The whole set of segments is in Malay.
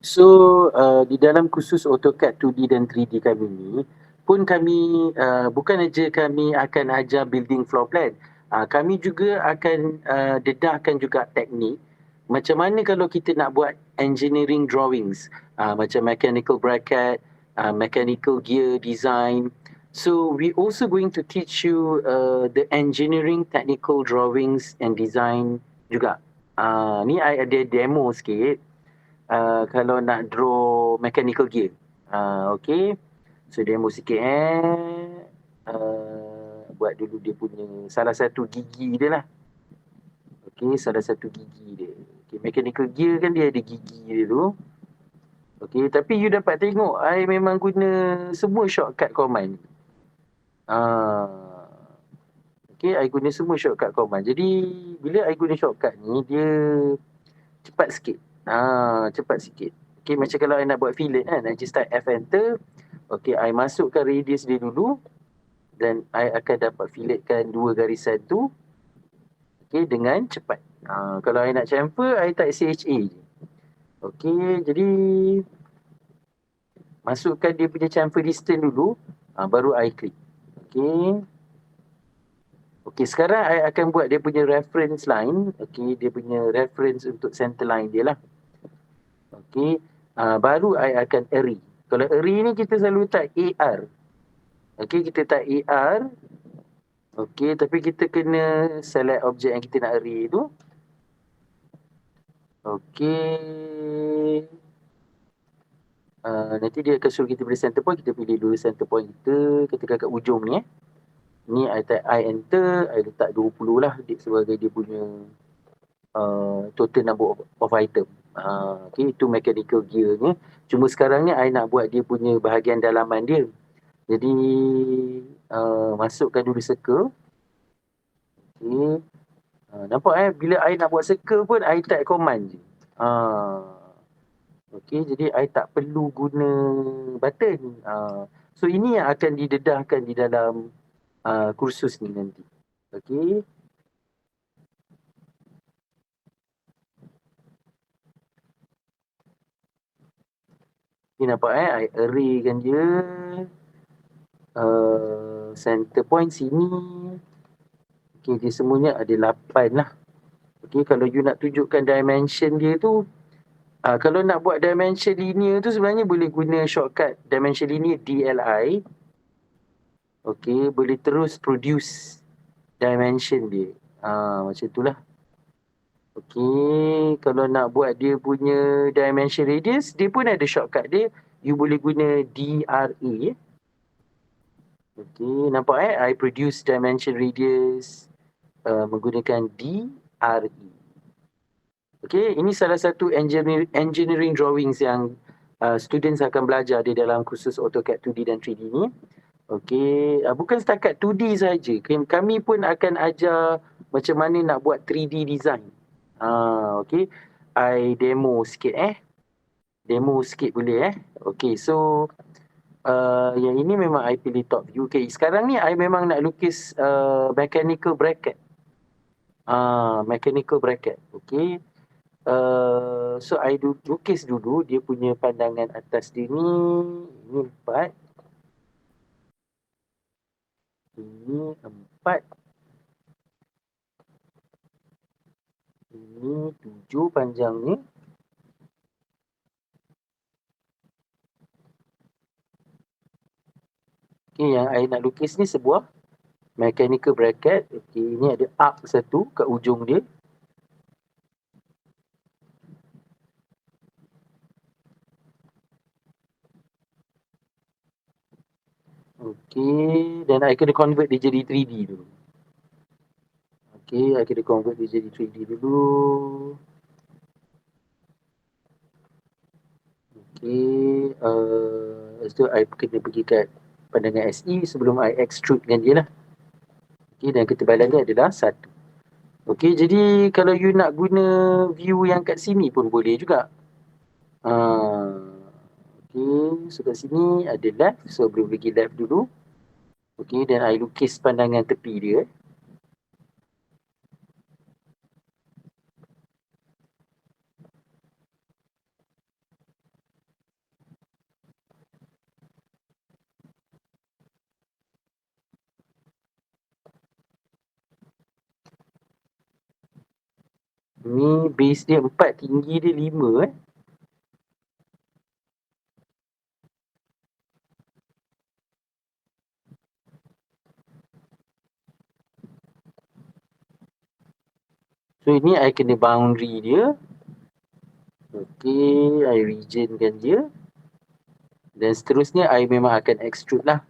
So, di dalam kursus AutoCAD 2D dan 3D kami ni, pun kami, bukan aja kami akan ajar building floor plan, kami juga akan, dedahkan juga teknik macam mana kalau kita nak buat engineering drawings, macam mechanical bracket, mechanical gear design. So, we also going to teach you, the engineering technical drawings and design juga. Ni I ada demo sikit. Kalau nak draw mechanical gear. Okey. So demo sikit buat dulu dia punya salah satu gigi dia lah. Okey, salah satu gigi dia. Okey, mechanical gear kan dia ada gigi dia tu. Okey, tapi you dapat tengok I memang guna semua shortcut command. Ah. Okey, I guna semua shortcut command. Jadi bila I guna shortcut ni dia cepat sikit. Cepat sikit. Okey, macam kalau I nak buat fillet kan, I just type F enter. Okey, I masukkan radius dia dulu dan I akan dapat filletkan dua garisan tu. Okey, dengan cepat. Kalau I nak chamfer, I type CHA je. Okey, jadi masukkan dia punya chamfer distance dulu, baru I klik. Okey. Okey, sekarang I akan buat dia punya reference line. Okey, dia punya reference untuk center line dia lah. Okey, baru I akan array. Kalau array ni kita selalu type AR. Okey, kita type AR. Okey, tapi kita kena select objek yang kita nak array tu. Okey. Nanti dia akan suruh kita beri center point. Kita pilih dulu center point kita. Ketika kat ujung ni Ni I type I enter. I letak 20 lah sebagai dia punya total number of item. Okay, itu mechanical gear ni. Cuma sekarang ni I nak buat dia punya bahagian dalaman dia. Jadi masukkan dulu circle. Okay. Nampak bila I nak buat circle pun I type command je. Okay, jadi I tak perlu guna button. So ini yang akan didedahkan di dalam kursus ni nanti. Okay. Ni nampak I arraykan dia. Center point sini. Okay, dia semuanya ada 8 lah. Okay, kalau you nak tunjukkan dimension dia tu, kalau nak buat dimension linear tu sebenarnya boleh guna shortcut dimension linear DLI. Okay, boleh terus produce dimension dia. Macam itulah. Okay, kalau nak buat dia punya dimension radius, dia pun ada shortcut dia. You boleh guna DRA. Okay, nampak I produce dimension radius menggunakan DRE. Okay, ini salah satu engineering drawings yang students akan belajar di dalam kursus AutoCAD 2D dan 3D ni. Okay, bukan setakat 2D saja. Kami pun akan ajar macam mana nak buat 3D design. Okay, I demo sikit Demo sikit boleh Okay, so yang ini memang I pilih top view. Okay, sekarang ni I memang nak lukis mechanical bracket. Mechanical bracket. Okay. So I lukis dulu dia punya pandangan atas dia ni. Ini 4. Ini 4. Ini 7 panjang ni. Okay, yang I nak lukis ni sebuah mechanical bracket. Okay, ini ada arc satu kat ujung dia. Okay, dan I kena convert dia jadi 3D dulu. Okay, I kena convert dia jadi 3D dulu. Okay, lepas tu I kena pergi kat pandangan SE sebelum I extrude dengan dia lah. Okay, dan ketebalan dia adalah 1. Okay, jadi kalau you nak guna view yang kat sini pun boleh juga. Okay, so kat sini ada left. So, boleh pergi left dulu. Okay, dan I lukis pandangan tepi dia. base dia 4, tinggi dia 5 So ini I kena boundary dia. Okey, I regionkan dia. Dan seterusnya I memang akan extrude lah.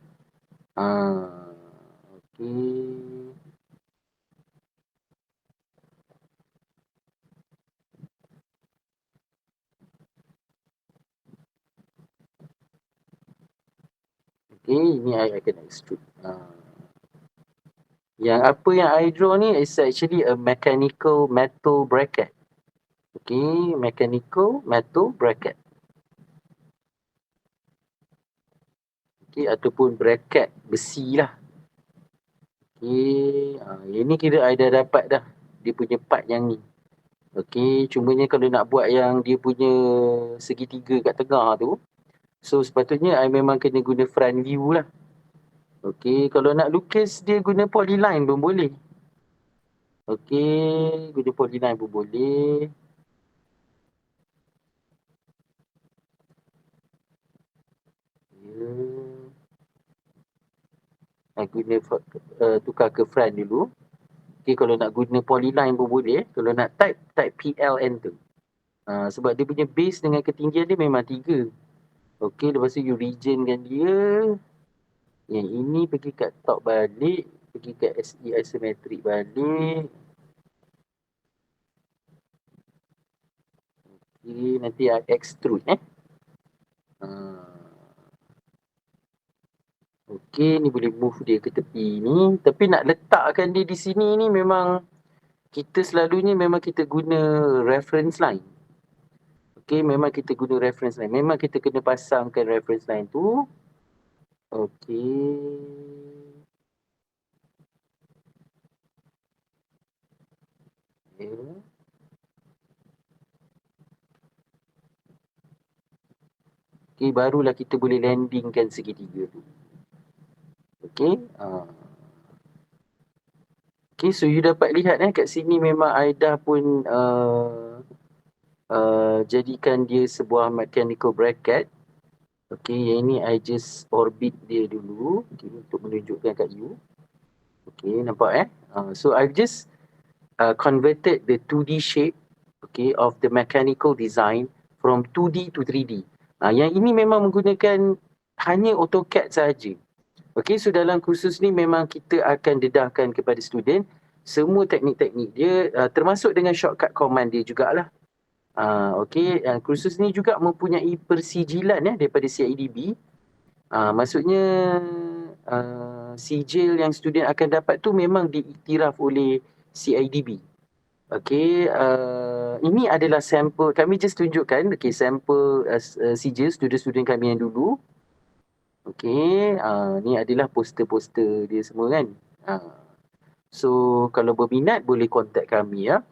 Okey. Okey, ini I akan extrude. Yang apa yang I draw ni is actually a mechanical metal bracket. Okey, mechanical metal bracket. Okey, ataupun bracket besi lah. Okey, yang ni kira I dah dapat dah dia punya part yang ni. Okey, cumanya kalau nak buat yang dia punya segitiga kat tengah tu, so sepatutnya I memang kena guna front view lah. Okey, kalau nak lukis dia guna polyline pun boleh. Okey, guna polyline pun boleh. I guna tukar ke front dulu. Okey, kalau nak guna polyline pun boleh. Kalau nak type PL enter. Sebab dia punya base dengan ketinggian dia memang 3. Okey, lepas tu you regionkan dia. Yang ini pergi kat top balik. Pergi kat SE isometric balik. Okey, nanti I extrude Okey, ni boleh move dia ke tepi ni. Tapi nak letakkan dia di sini ni memang kita selalunya memang kita guna reference line. Okey, memang kita guna reference line. Memang kita kena pasangkan reference line tu. Okey. Yeah. Okey, barulah kita boleh landingkan segitiga tu. Okey. Okey, so you dapat lihat kat sini memang I dah pun jadikan dia sebuah mechanical bracket. Okey, yang ini I just orbit dia dulu untuk menunjukkan kat you. Okey, nampak so I've just converted the 2D shape of the mechanical design from 2D to 3D. Yang ini memang menggunakan hanya AutoCAD sahaja. Okey, so dalam kursus ni memang kita akan dedahkan kepada student semua teknik-teknik dia termasuk dengan shortcut command dia jugalah. Okey, kursus ni juga mempunyai persijilan daripada CIDB. Maksudnya sijil yang student akan dapat tu memang diiktiraf oleh CIDB. Okey, ini adalah sampel. Kami just tunjukkan sampel sijil student-student kami yang dulu. Okey, ni adalah poster-poster dia semua kan. So kalau berminat boleh contact kami ya.